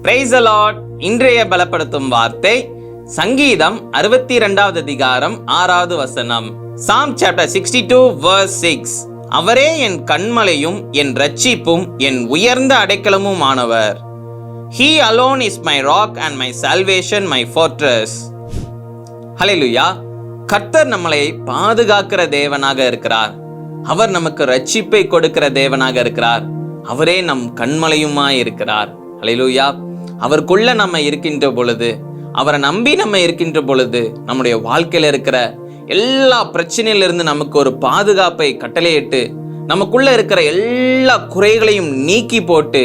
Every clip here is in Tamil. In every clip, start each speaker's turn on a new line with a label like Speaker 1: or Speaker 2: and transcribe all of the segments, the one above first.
Speaker 1: Praise the Lord. இன்றைய பலப்படுத்தும் வார்த்தை சங்கீதம் 62வது அதிகாரம் 6வது வசனம். Psalm chapter 62 verse 6. அவரே என் கன்மலையும் என் இரட்சிப்பும் என் உயர்ந்த அடைக்கலமும் ஆனவர். He alone is my rock and my salvation, my fortress. ஹல்லேலூயா. கர்த்தர் நம்மளை பாதுகாக்கிற தேவனாக இருக்கிறார். அவர் நமக்கு இரட்சிப்பை கொடுக்கிற தேவனாக இருக்கிறார். அவரே நம் கன்மலையுமாய் இருக்கிறார். ஹல்லேலூயா. அவருக்குள்ள நம்ம இருக்கின்ற பொழுது, அவரை நம்பி நம்ம இருக்கின்ற பொழுது, நம்முடைய வாழ்க்கையில இருக்கிற எல்லா பிரச்சனையிலிருந்து நமக்கு ஒரு பாதுகாப்பை கட்டளையிட்டு, நமக்குள்ள இருக்கிற எல்லா குறைகளையும் நீக்கி போட்டு,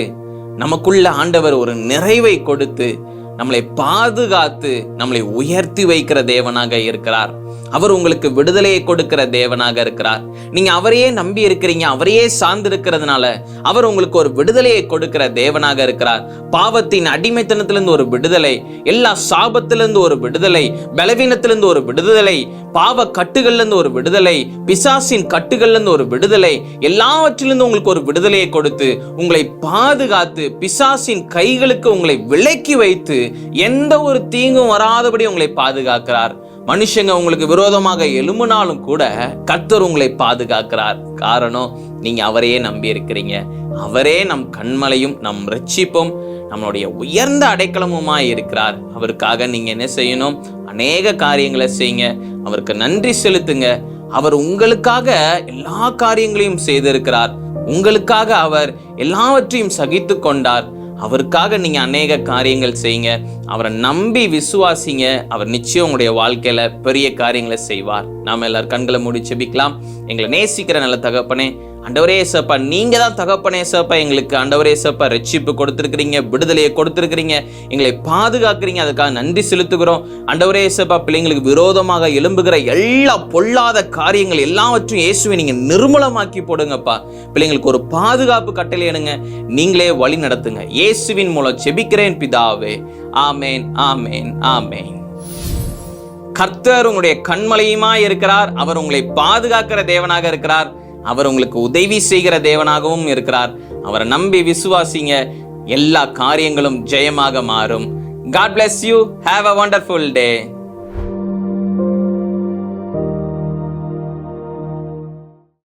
Speaker 1: நமக்குள்ள ஆண்டவர் ஒரு நிறைவை கொடுத்து நம்மளை பாதுகாத்து நம்மளை உயர்த்தி வைக்கிற தேவனாக இருக்கிறார். அவர் உங்களுக்கு விடுதலையை கொடுக்கிற தேவனாக இருக்கிறார். நீங்க அவரையே நம்பி இருக்கிறீங்க, அவரையே சார்ந்து இருக்கிறதுனால அவர் உங்களுக்கு ஒரு விடுதலையை கொடுக்கிற தேவனாக இருக்கிறார். பாவத்தின் அடிமைத்தனத்திலிருந்து ஒரு விடுதலை, எல்லா சாபத்திலிருந்து ஒரு விடுதலை, பலவீனத்திலிருந்து ஒரு விடுதலை, பாவ கட்டுகள்ல இருந்து ஒரு விடுதலை, பிசாசின் கட்டுகள்ல இருந்து ஒரு விடுதலை, எல்லாவற்றிலிருந்து உங்களுக்கு ஒரு விடுதலையை கொடுத்து உங்களை பாதுகாத்து பிசாசின் கைகளுக்கு உங்களை விலக்கி வைத்து எந்த ஒரு தீங்கும் வராதபடி உங்களை பாதுகாக்கிறார். மனுஷங்க உங்களுக்கு விரோதமாக எழும்பினாலும் கூட கர்த்தர் உங்களை பாதுகாக்கிறார். காரணம், நீங்க அவரையே நம்பி இருக்கிறீங்க. அவரே நம் கன்மலையும் நம் இரட்சிப்பும் நம்மளுடைய உயர்ந்த அடைக்கலமுமாய் இருக்கிறார். அவருக்காக நீங்க என்ன செய்யணும்? அநேக காரியங்களை செய்யுங்க. அவருக்கு நன்றி செலுத்துங்க. அவர் உங்களுக்காக எல்லா காரியங்களையும் செய்திருக்கிறார். உங்களுக்காக அவர் எல்லாவற்றையும் சகித்து கொண்டார். அவருக்காக நீங்க அநேக காரியங்கள் செய்யுங்க. அவரை நம்பி விசுவாசிங்க. அவர் நிச்சயம் உங்களுடைய வாழ்க்கையில பெரிய காரியங்களை செய்வார். நாம எல்லாரும் கண்களை மூடி ஜெபிக்கலாம். எங்களை நேசிக்கிற நல்ல தகப்பனே, ஆண்டவரே இயேசுப்பா, நீங்க தான் தகப்பனே இயேசுப்பா, எங்களுக்கு ஆண்டவரே இயேசுப்பா இரட்சிப்பு கொடுத்திருக்கிறீங்க, விடுதலையை கொடுத்திருக்கிறீங்க, எங்களை பாதுகாக்கிறீங்க. அதுக்காக நன்றி செலுத்துகிறோம். ஆண்டவரே இயேசுப்பா, பிள்ளைங்களுக்கு விரோதமாக எழும்புகிற எல்லா பொல்லாத காரியங்கள் எல்லாவற்றையும் இயேசுவை நீங்க நிர்மூலமாக்கி போடுங்கப்பா. பிள்ளைங்களுக்கு ஒரு பாதுகாப்பு கட்டளையிடுங்க. நீங்களே வழி நடத்துங்க. இயேசுவின் மூலம் ஜெபிக்கிறேன் பிதாவே. ஆமேன், ஆமேன், ஆமேன். கர்த்தர் உங்களுடைய கன்மலையுமாய் இருக்கிறார். அவர் உங்களை பாதுகாக்கிற தேவனாக இருக்கிறார். அவர் உங்களுக்கு உதவி செய்கிற தேவனாகவும் இருக்கிறார். அவரை நம்பி விசுவாசிங்க. எல்லா காரியங்களும் ஜெயமாக மாறும். God bless you. Have a wonderful day.